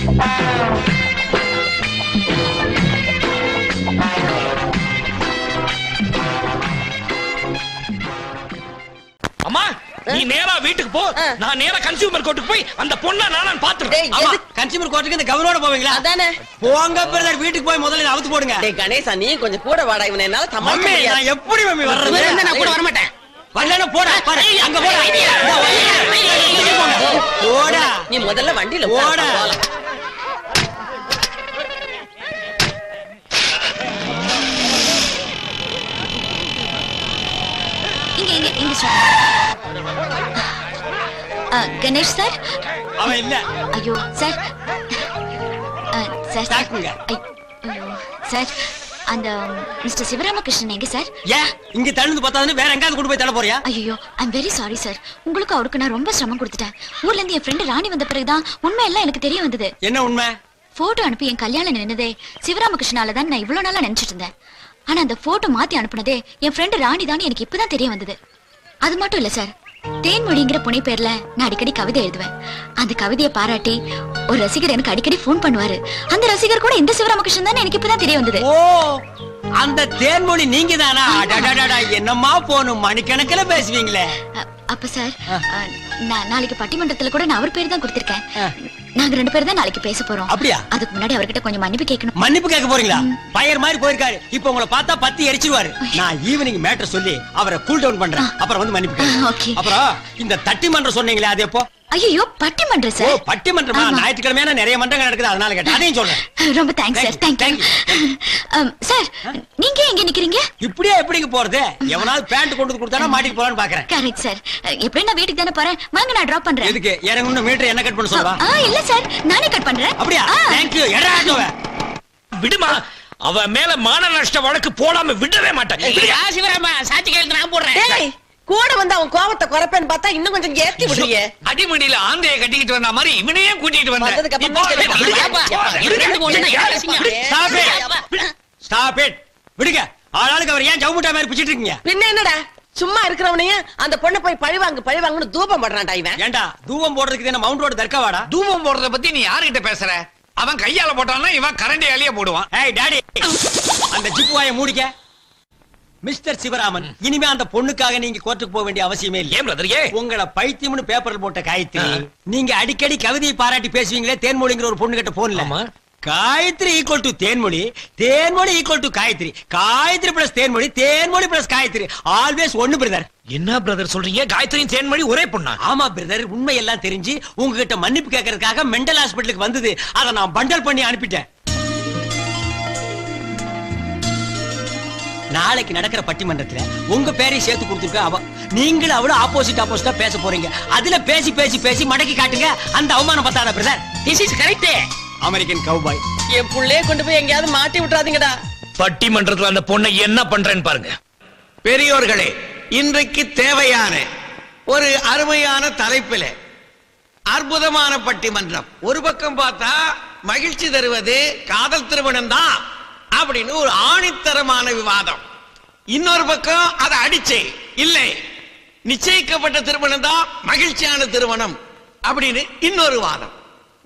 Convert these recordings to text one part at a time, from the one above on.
அம்மா நீ நேரா வீட்டுக்கு போ, நான் நேரா கன்சியூமர் கோர்ட்டுக்கு போய் அந்த பொண்ணை நானும் பாத்துறேன். கன்சியூமர் கோர்ட்டுக்கு இந்த கவர்னரோட போவீங்களா? அதானே. போங்க பிரதர், வீட்டுக்கு போய் முதல்ல அவுத்து போடுங்க. டேய் கணேசா, நீ கொஞ்சம் கூட வாடா, இவனை என்னால சமாளிக்க முடியாது. நான் எப்படி மம்மி வர்றது? நான் கூட வர மாட்டேன். வல்லன போடா, பாரு அங்க போடா. போடா. நீ முதல்ல வண்டியில போடா. இங்க கணேஷ் சார். அவன் இல்ல. ஐயோ சார். சார் ஐயோ சார், அந்த மிஸ்டர் சிவராமகிருஷ்ணன் எங்க சார்? ஏன் இங்க தள்ளுந்து பார்த்தாதுன்னு வேற எங்காவது கொண்டு போய் தள்ள போறியா? ஐயோ ஐ அம் வெரி சாரி சார். உங்களுக்கு அவருக்கு நான் ரொம்ப சிரமம் கொடுத்துட்டேன். ஊர்ல இருந்து என் ஃப்ரெண்டு ராணி வந்த பிறகுதான் உண்மை எல்லாம் எனக்கு தெரிய வந்தது. என்ன உண்மை? போட்டோ அனுப்பி என் கல்யாணம் நின்னதே சிவராமகிருஷ்ணால தான் நான் இவ்வளவு நாளா நினைச்சிட்டு இருந்தேன். ஆனா அந்த போட்டோ மாத்தி அனுப்புனதே என் ஃப்ரெண்டு ராணி தான் எனக்கு இப்பதான் தெரிய வந்தது. அது மட்டும் இல்ல சார், தேன்மொழிங்கிற புனை பேர்ல நான் அடிக்கடி கவிதை எழுதுவேன். அந்த கவிதையை பாராட்டி ஒரு ரசிகர் எனக்கு அடிக்கடி போன் பண்ணுவாரு. அந்த ரசிகர் கூட இந்த சிவராமகிருஷ்ணன் தான் எனக்கு இப்பதான் தெரிய வந்தது. ஓ, அந்த தேன்மொழி நீங்க தானா? என்னம்மா போனும் மணிக்கணக்கில பேசுவீங்களே. அப்ப சார், நாளைக்கு பட்டிமன்றத்துல கூட நான் அவர் பேர் தான் கொடுத்திருக்கேன். நாங்க 2 பேரும் தான் நாளைக்கு பேச போறோம். அப்படியா? அதுக்கு முன்னாடி அவர்கிட்ட கொஞ்சம் மன்னிப்பு கேட்கணும். மன்னிப்பு கேட்க போறீங்களா? பயர் மாதிரி போயிருக்காரு. இப்ப உங்களை பார்த்தா பத்தி எரிச்சிடுவாரு. நான் ஈவினிங் மேட்டர் சொல்லி அவரை கூல் டவுன் பண்றேன். அப்புறம் வந்து மன்னிப்பு கேட்க. அப்புறம் இந்த தட்டி மன்றம் சொன்னீங்களே, அது எப்போ? ஐயோ, பட்டிமன்றம் சார். ஓ, பட்டிமன்றமா? ஞாயிற்றுக்கிழமையான நிறைய மன்றங்கள் நடக்குது, அதனால கேட்டேன். அதையும் சொல்றேன். ரொம்ப தேங்க்ஸ் சார். Thank you sir. நீங்க எங்க நிக்கிறீங்க? இப்படியே எப்படிங்க போறது? எவனாவது பேண்ட் கொண்டு கொடுத்தானா மாட்டிக்கு போலான்னு பாக்குறேன். Correct sir. எப்படி நான் வீட்டுக்கு தானே போறேன், வாங்க நான் டிராப் பண்றேன். எதுக்கு? இறங்கணும் மீட்டர் என்ன கட் பண்ண சொல்வா? இல்ல சார், நானே கட் பண்றேன். அப்படியா? தேங்க்யூ. எடா ஆட்டோவே விடுமா, அவ மேல மான நஷ்ட வழக்கு போடாம விடவே மாட்டேன். சிவராமா, சாட்சி கையெழுத்து நான் போடுறேன். கூட வந்து அவன் கோவத்தை குறைப்பேன்னு பார்த்தா இன்னும் கொஞ்சம் ஏத்தி விடுறியே. அடிமடியில ஆந்தைய கட்டிக்கிட்டு வந்த மாதிரி இவனையும் கூட்டிட்டு வந்த. விடுங்க. ஆளாளுக்கு அவர் ஏன் ஜவுமுட்டா மாதிரி பிடிச்சிட்டு இருக்கீங்க? பின்ன என்னடா, சும்மா இருக்கிறவனையும் அந்த பொண்ணை போய் பழிவாங்கன்னு தூபம் பண்றான்டா இவன். ஏண்டா தூபம் போடுறதுக்கு என்ன மவுண்ட் ரோடு தர்க்கவாடா? தூபம் போடுறத பத்தி நீ யாருகிட்ட பேசுற? அவன் கையால போட்டான்னா இவன் கரண்டியாலேயே போடுவான். ஏய் டாடி, அந்த ஜிப்பு வாயை மூடிக்க. மிஸ்டர் சிவராமன், இனிமே அந்த பொண்ணுக்காக நீங்க கோர்ட்டுக்கு போக வேண்டிய அவசியமே இல்லை. ஏன் பிரதர்? உங்களை பைத்தியம்னு பேப்பர்ல போட்ட காயத்ரி, நீங்க அடிக்கடி கவிதையை பாராட்டி பேசுவீங்களே தேன்மொழிங்கிற ஒரு பொண்ணு கிட்ட போன்ல. Gayathri equal to Thenmozhi, Thenmozhi equal to Gayathri, Gayathri plus Thenmozhi, Thenmozhi plus Gayathri, always ஒன்னு பிரதர். என்ன பிரதர் சொல்றீங்க? காயத்ரியும் தேன்மொழி ஒரே பொண்ணா? ஆமா பிரதர், உண்மை எல்லாம் தெரிஞ்சு உங்ககிட்ட மன்னிப்பு கேட்கறதுக்காக மெண்டல் ஹாஸ்பிட்டலுக்கு வந்தது. அதை நான் பண்டல் பண்ணி அனுப்பிட்டேன். நாளைக்கு நடக்கிற பட்டிமன்றத்துல உங்க பேரை சேர்த்து கொடுத்துருக்க அவ. நீங்களும் அவளும் ஆப்போசிட்டா பேச போறீங்க. அதுல பேசி பேசி பேசி மடக்கி காட்டுங்க. அந்த அவமானம் பத்தாதா brother? This is correct. American cowboy, என் புள்ளைய கொண்டு போய் எங்கயாவது மாட்டி விட்டுறாதீங்கடா. பட்டிமன்றத்துல அந்த பொண்ணை என்ன பண்றேன்னு பாருங்க. பெரியோர்களே, இன்றைக்கு தேவையான ஒரு அருமையான தலைப்பில அற்புதமான பட்டிமன்றம். ஒரு பக்கம் பார்த்தா மகிழ்ச்சி தருவது காதல் திருமணம் தான் அப்படின்னு ஒரு ஆணித்தரமான விவாதம். இன்னொரு பக்கம் அதை அடிச்சே இல்லை, நிச்சயிக்கப்பட்ட திருமணம் தான் மகிழ்ச்சியான திருமணம் அப்படின்னு இன்னொரு வாதம்.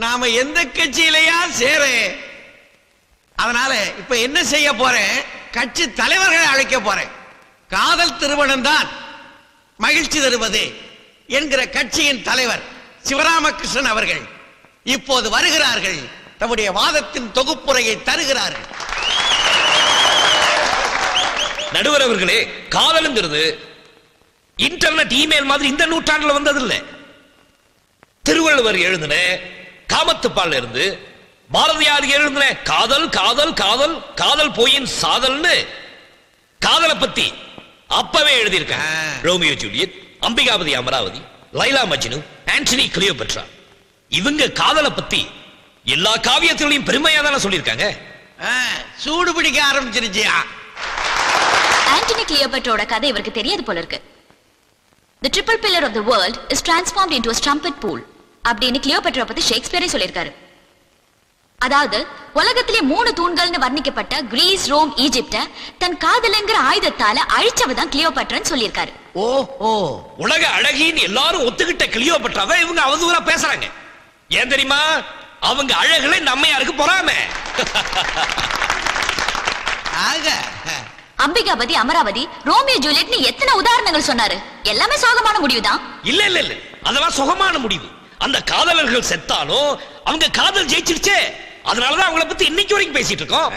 நாம எந்த கட்சியிலையா சேர? அதனால இப்ப என்ன செய்ய போறேன், கட்சி தலைவர்களை அழைக்க போறேன். காதல் திருமணம் தான் மகிழ்ச்சி தருவது என்கிற கட்சியின் தலைவர் சிவராமகிருஷ்ணன் அவர்கள் இப்போது வருகிறார்கள். தம்முடைய வாதத்தின் தொகுப்புரையை தருகிறார்கள். நடுவர் அவர்களே, காதலுங்கிறது இன்டர்நெட் இமெயில் மாதிரி இந்த நூற்றாண்டுல வந்தது இல்ல. திருவள்ளுவர் எழுதின காமத்துப்பால் இருந்து பாரதியார் எழுதின காதல் காதல் காதல் காதல் போயின் சாதல்னு காதலை பத்தி அப்பவே எழுதியிருக்காங்க. Romeo Juliet, Ambikapathi Amaravathi, Laila Majnu, Antony Cleopatra, இவங்க காதலை பத்தி எல்லா காவியத்திலையும் பெருமையா தானே சொல்லியிருக்காங்க. சூடு பிடிக்க ஆரம்பிச்சிருச்சியா? ஆண்டனி கிளியோபட்ராவோட கதை இவருக்கு தெரியாது போல இருக்கு. The triple pillar of the world is transformed into a strumpet pool அப்படின்னு கிளியோபட்ரா பத்தி ஷேக்ஸ்பியரே சொல்லியிருக்காரு. அதாவது உலகத்திலே 3 தூண்கள்னு வர்ணிக்கப்பட்ட கிரீஸ், ரோம், ஈஜிப்ட தன் காதலுங்கிற ஆயுதத்தால அழிச்சவதான் கிளியோபட்ரான்னு சொல்லியிருக்காரு. ஓ, உலக அழகின்னு எல்லாரும் ஒத்துக்கிட்ட கிளியோபட்ராவை இவங்க அவதூறா பேசுறாங்க. ஏன் தெரியுமா? அவங்க அழகுல இந்த அம்மையாருக்கு பொறாமை. அம்பிகாபதி, அமராவதி, ரோமியோ ஜூலியட்னு எத்தனை உதாரணங்கள் சொன்னாரு. எல்லாமே சோகமான முடிவுதான். இல்ல இல்ல இல்ல, அதெல்லாம் சுகமான முடிவு. அந்த காதலர்கள் செத்தாலும் அவங்க காதல் ஜெயிச்சிருச்சே, அதனாலதான் அவங்கள பத்தி இன்னைக்கு வரைக்கும் பேசிட்டு இருக்கோம்.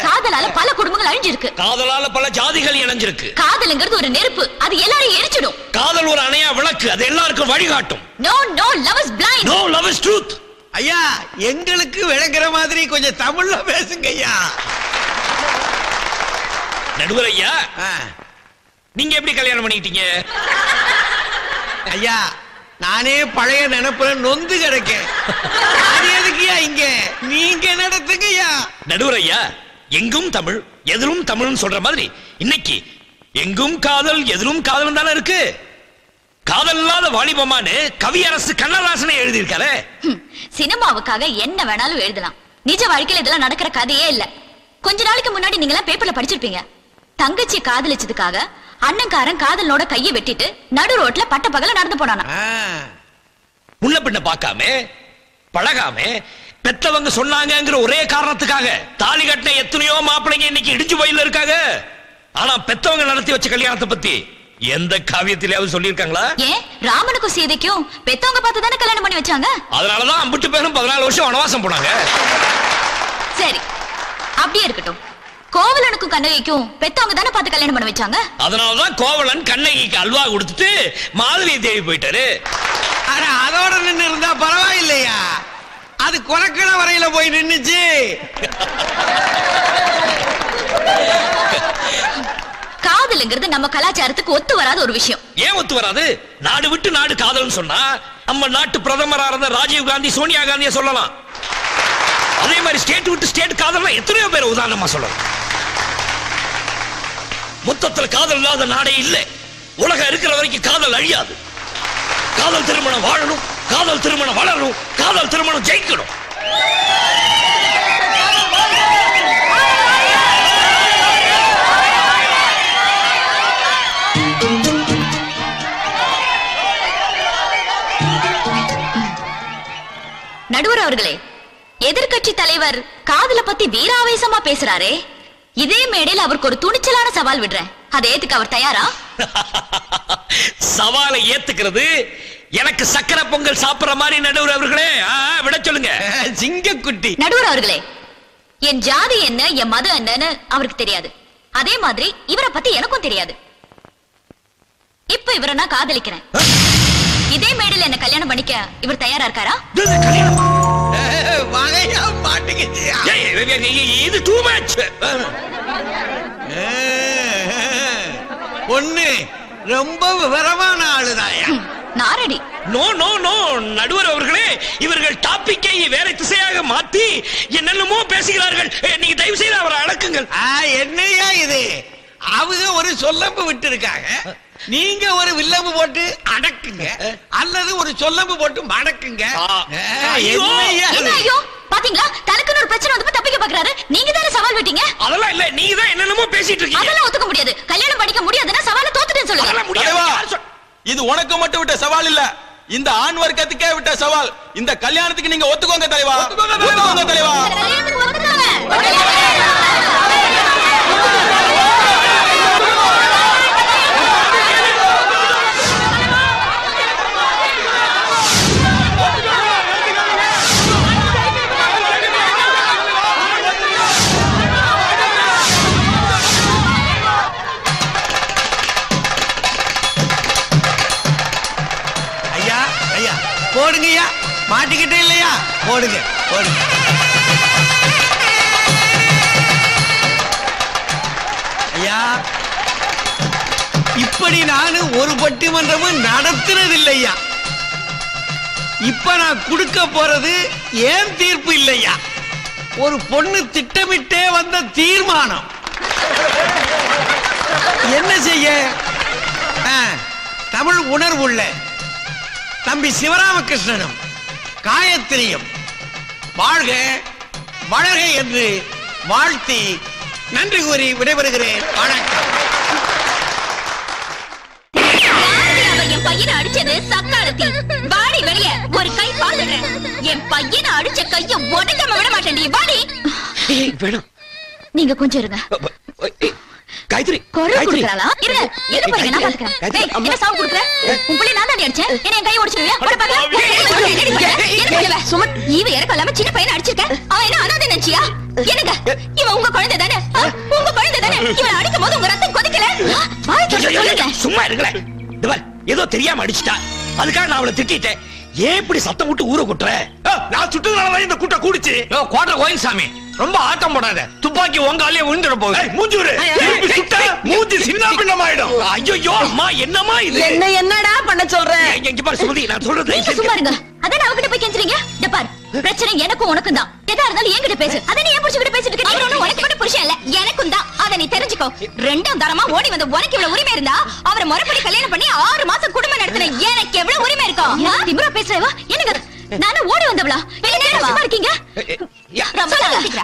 காதலால பல குடும்பங்கள் அழிஞ்சிருக்கு. காதலால பல ஜாதிகள் இணைஞ்சிருக்கு. காதல்ங்கிறது ஒரு நெருப்பு, அது எல்லாரையும் எரிச்சிடும். காதல் ஒரு அணையா விளக்கு, அது எல்லாருக்கும் வழிகாட்டும். No, no, love is blind. No, love is truth. ஐயா, எங்களுக்கு விளங்குற மாதிரி கொஞ்சம் தமிழ்ல பேசுங்க ஐயா. நடுவர் ஐயா, நீங்க எப்படி கல்யாணம் பண்ணிட்டீங்க? ஐயா, நானே பழைய நினைப்புல நொந்து கிடக்கேன். அது எதுக்குயா இங்க நீங்க நடத்துங்கய்யா. நடுவர் ஐயா, எங்கும் தமிழ் எதிலும் தமிழ்னு சொல்ற மாதிரி இன்னைக்கு எங்கும் காதல் எதிலும் காதல் தானே இருக்கு. காதல் இல்லாத வாலிபமானு கவியரசு கண்ணதாசனை எழுதியிருக்காரு. சினிமாவுக்காக என்ன வேணாலும் எழுதலாம். நிஜ வாழ்க்கையில இதெல்லாம் நடக்கிற கதையே இல்ல. கொஞ்ச நாளைக்கு முன்னாடி நீங்க எல்லாம் பேப்பர்ல படிச்சிருப்பீங்க. தங்கச்சி காதலிச்சதுக்காக அண்ணன்காரன் காதலனோட கையை வெட்டிட்டு நடு ரோட்ல பட்ட பகல நடந்து போனானா. முன்ன பின்ன பார்க்காம பழகாம பெத்தவங்க சொன்னாங்கங்கிற ஒரே காரணத்துக்காக தாலி கட்டின எத்தனையோ மாப்பிள்ளைங்க இன்னைக்கு இடிஞ்சு போயில இருக்காங்க. ஆனா பெத்தவங்க நடத்தி வச்ச கல்யாணத்தை பத்தி எந்த காவியத்திலேயாவது சொல்லியிருக்காங்களா? ஏன் ராமனுக்கும் சீதைக்கும் பெத்தவங்க பார்த்து தானே கல்யாணம் பண்ணி வச்சாங்க. அதனாலதான் அம்புட்டு பேரும் 14 வருஷம் வனவாசம் போனாங்க. சரி, அப்படியே இருக்கட்டும். கோவலனுக்கும் கண்ணகிக்கும் பெத்தவங்க தானே பார்த்து கல்யாணம் பண்ண வச்சாங்க. அதனாலதான் கோவலன் கண்ணகிக்கு அல்வா கொடுத்துட்டு மாதவி தேவி போயிட்டாரு. அதோட நின்று இருந்தா பரவாயில்லையா, அது கொலக்கட வரையில போய் நின்னுச்சு. காதல்ங்கிறது நம்ம கலாச்சாரத்துக்கு ஒத்து வராத ஒரு விஷயம். ஏன் ஒத்து வராது? நாடு விட்டு நாடு காதல்னு சொன்னா நம்ம நாட்டு பிரதமரா இருந்த ராஜீவ் காந்தி, சோனியா காந்தியை சொல்லலாம். அதே மாதிரி ஸ்டேட் விட்டு ஸ்டேட் காதல் எத்தனையோ பேர் உதாரணமா சொல்லலாம். மொத்தத்துல காதல் இல்லாத நாடே இல்லை. உலகம் இருக்கிற வரைக்கும் காதல் அழியாது. காதல் திருமணம் வாழணும், காதல் திருமணம் வளரணும், காதல் திருமணம் ஜெயிக்கணும். நடுவர் அவர்களே, எதிர்கட்சி தலைவர் காதல பத்தி வீராவேசமா பேசுறாரே, இதே மேடையில் அவருக்கு ஒரு துணிச்சலான சவால் விடுறேன். அதை ஏத்துக்க அவர் தயாரா? சவாலை ஏத்துக்கிறது எனக்கு சக்கரை பொங்கல் சாப்பிடுற மாதிரி. நடுவர் அவர்களே, விட சொல்லுங்க. சிங்கக்குட்டி. நடுவர் அவர்களே, என் ஜாதி என்ன, என் மதம் என்னன்னு அவருக்கு தெரியாது. அதே மாதிரி இவரை பத்தி எனக்கும் தெரியாது. இப்ப இவரை நான் காதலிக்கிறேன். இதே மேடையில் என்ன கல்யாணம் பண்ணிக்க இவர் தயாரா இருக்காரா? இது டூ மச். பொண்ணு ரொம்ப விவரமான ஆளுதாயா. நாரடி. நோ நோ நோ நடுவர் அவர்களே, இவர்கள் டாபிக்கை வேற திசையாக மாத்தி என்னென்னமோ பேசுகிறார்கள். நீங்க தயவு செய்து அவரை அடக்குங்கள். என்னையா இது? அவங்க ஒரு சொல்லம்பு விட்டு இருக்காங்க, நீங்க ஒரு வில்லம்பு போட்டு அடக்குங்க, அல்லது ஒரு சொல்லம்பு போட்டு மடக்குங்க. ஐயோ, பாத்தீங்களா, தனக்குன்னு ஒரு பிரச்சனை வந்து தப்பிக்க பாக்குறாரு. நீங்க தானே சவால் விட்டீங்க. அதெல்லாம் இல்ல, நீங்க தான் என்னென்னமோ பேசிட்டு இருக்கீங்க. அதெல்லாம் ஒத்துக்க முடியாது. கல்யாணம் பண்ணிக்க முடியாதுன்னா சவாலை தோத்துட்டேன்னு சொல்லுங்க. இது உனக்கு மட்டும் விட்ட சவால் இல்ல, இந்த ஆண் வர்க்கத்துக்கே விட்ட சவால். இந்த கல்யாணத்துக்கு நீங்க ஒத்துக்கோங்க தலைவா, ஒத்துக்கோங்க தலைவா. போடுங்கய்யா, மாட்டிக்கிட்டே இல்லையா? போடுங்க போடுங்க. ஐயா, இப்படி நான் ஒரு பட்டிமன்றமும் நடத்துறது இல்லையா. இப்ப நான் கொடுக்க போறது ஏன் தீர்ப்பு இல்லையா, ஒரு பொண்ணு திட்டமிட்டே வந்த தீர்மானம். என்ன செய்ய, தமிழ் உணர்வுள்ள தம்பி சிவராமகிருஷ்ணனும் காயத்ரியும் வாழ்க வளர்க என்று வாழ்த்தி நன்றி கூறி விடைபெறுகிறேன். வணக்கம். என் பையனை அடிச்சது சக்காலத்தி. வாடி வெளியே, ஒரு கை பால் விடுறேன். என் பையனை அடிச்ச கைய உடைக்காம விட மாட்டேன். வாடி. வேணும். நீங்க கொஞ்சம் இருங்க. காயத்ரி குரல் குடுக்கறாளா? இருங்க. எங்க போறீங்க? நான் பாத்துக்கறேன். டேய், என்ன சாவு குடுக்குற? உன் புள்ளை நான் தான் அடிச்சேன். என்ன என் கைய உடைச்சிருவியா? போட பாக்கலாம். என்ன பண்ணுவ? சுமத், இவ இறக்கலாம சின்ன பையனை அடிச்சிருக்க. அவன் என்ன அனாதை நினைச்சியா? என்னங்க? இவன் உங்க குழந்தை தானே? உங்க குழந்தை தானே? இவனை அடிக்கும் போது உங்க ரத்தம் கொதிக்கல? வாய் திறந்து சொல்லுங்க. சும்மா இருங்களே. இந்த பார், ஏதோ தெரியாம அடிச்சிட்டா. அதுக்காக நான் அவளை திட்டிட்டேன். ஏன் இப்படி சத்தம் விட்டு ஊரை கொட்டுற? நான் சுட்டுனாலதான் இந்த கூட்டம் கூடிச்சு. கோட்டை கோயில் சாமி ரொம்ப ஆட்டம் போடாத. துப்பாக்கி உங்காலே விழுந்துட போகுது. மூஞ்சூரு மூஞ்சி சின்ன பின்னமாயிடும். ஐயோ அம்மா, என்னம்மா இது? என்னடா பண்ண சொல்ற? இங்க பாரு சுமதி, நான் சொல்றது நீங்க சும்மா இருங்க. அதான் அவகிட்ட போய் கெஞ்சுறீங்க. இந்த பார், பிரச்சனை எனக்கும் உனக்கும் தான். எதா இருந்தாலும் என்கிட்ட பேசு. அத நீ ஏன் புடிச்சுக்கிட்டு பேசிட்டு இருக்க? நீ ஒண்ணு உனக்கு மட்டும் புருஷன் இல்ல, எனக்கும் தான். அத நீ தெரிஞ்சுக்கோ. ரெண்டாம் தரமா ஓடி வந்த உனக்கு இவ்வளவு உரிமை இருந்தா அவரை முறைப்படி கல்யாணம் பண்ணி 6 மாசம் குடும்பம் நடத்தின எனக்கு எவ்வளவு உரிமை இருக்கும்? திமிரா பேசுறவா? என்னங்க நானும் ஓடி வந்தவளா? என்ன சும்மா இருக்கீங்க?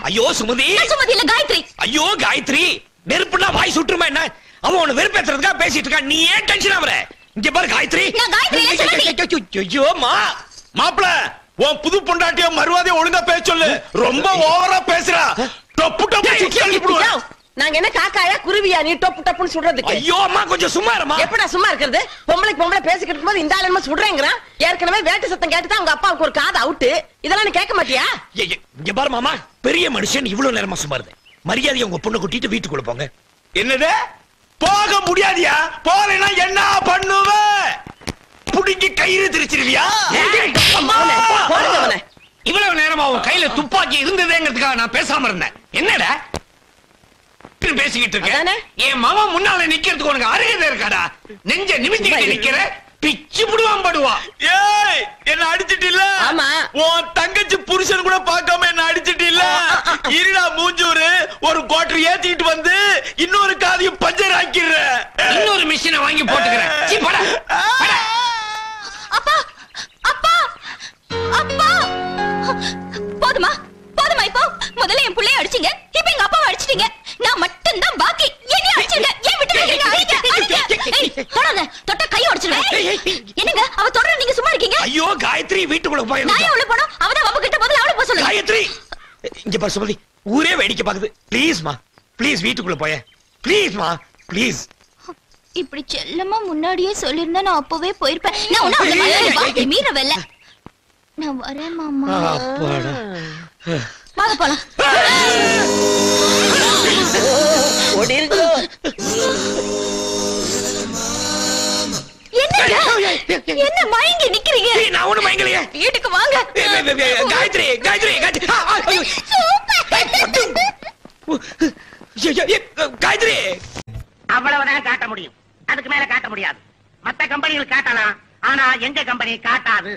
ஐயோ சுமதி. சுமதி இல்ல காயத்ரி. ஐயோ காயத்ரி, நெருப்புனா வாய் சுற்றுமா என்ன? அவன் உன்னை வெறுப்பேத்துறதுக்காக பேசிட்டு இருக்கான். நீ ஏன் டென்ஷன் ஆவற? இங்க பாரு காயத்ரி. நான் காயத்ரி இல்ல சுமதி. ஐயோ மா, மாப்பிள உன் புது பொண்டாட்டிய மறுவாதைய ஒழுங்கா பேச சொல்லு. ரொம்ப ஓவரா பேசுறா. டப்பு டப்பு சுத்தி அனுப்பிடுவேன். நாங்க என்ன காக்காயா குருவியா நீ டொப்பு டப்புன்னு சுடுறதுக்கு? ஐயோ அம்மா, கொஞ்சம் சும்மா இருமா. எப்படா சும்மா இருக்கிறது? பொம்பளைக்கு பொம்பளை பேசிக்கிட்டு இருக்கும்போது இந்த ஆளு என்ன சுடுறேங்கிறான்? ஏற்கனவே வேட்டு சத்தம் கேட்டுதான் உங்க அப்பாவுக்கு ஒரு காது அவுட்டு. இதெல்லாம் நீ கேட்க மாட்டியா? இங்க பாரு மாமா, பெரிய மனுஷன் இவ்வளவு நேரமா சும்மா இருந்தேன். மரியாதையை உங்க பொண்ணு கூட்டிட்டு வீட்டுக்குள்ள போங்க. என்னது? போக முடியாதியா? போறேன்னா என்ன பண்ணுவ? புடிங்கி கயிறு திரிச்சிருவியா? இவ்வளவு நேரமா உன் கையில துப்பாக்கி இருந்ததேங்கிறதுக்காக நான் பேசாம இருந்தேன். என்னடா பேசிக்கிட்டு இருக்க? என் மாமா முன்னால நிக்கிறதுக்கு உனக்கு அருகதை இருக்காடா? நெஞ்ச நிமித்திக்கிட்டு நிக்கிற, பிச்சு புடுவான் படுவா. ஏய், என்ன அடிச்சிட்டு இல்ல? ஆமா. உன் தங்கச்சி புருஷன் கூட பார்க்காம என்ன அடிச்சிட்டு இல்ல? இருடா மூஞ்சூரு, ஒரு கோட்டர் ஏத்திட்டு வந்து இன்னொரு காதையும் பஞ்சர் ஆக்கிடுற. இன்னொரு மிஷினை வாங்கி போட்டுக்கிறேன். சீ, போடா. அப்பா அப்பா அப்பா, போதுமா போதுமா? இப்போ முதல்ல என் புள்ளைய அடிச்சீங்க, இப்ப எங்க அப்பாவை அடிச்சிட்டீங்க. நான் மட்டும் தான் பாக்கி. என்ன அடிச்சிருங்க? ஏன் விட்டு வைக்கிறீங்க? அடிங்க. தொடாத, தொட்டா கை உடைச்சிடுவேன். என்னங்க அவ தொடர, நீங்க சும்மா இருக்கீங்க? ஐயோ காயத்ரி, வீட்டுக்குள்ள போய். நான் உள்ள போறோம். அவதான் அவ கிட்ட முதல்ல அவளை போக சொல்லுங்க. காயத்ரி, இங்க பாரு சுமதி, ஊரே வேடிக்கை பாக்குது. ப்ளீஸ் மா, ப்ளீஸ் வீட்டுக்குள்ள போய. ப்ளீஸ் மா, ப்ளீஸ். இப்படி செல்லமா முன்னாடியே சொல்லிருந்தா நான் அப்பவே போயிருப்பேன். நான் ஒண்ணு அவளை மறந்து வாக்கி மீறவல்ல. நான் வரேன் மாமா. அப்பாடா. வாங்க போலாம். ஓடிருங்க. என்ன மயங்கி நிக்கிறீங்க? நான் ஒண்ணு மயங்கலையே. வீட்டுக்கு வாங்க. காயத்ரி காயத்ரி காயத்ரி. காயத்ரி, அவ்வளவுதான் காட்ட முடியும். அதுக்கு மேல காட்ட முடியாது. மத்த கம்பெனிகள் காட்டலாம், ஆனா எங்க கம்பெனி காட்டாது.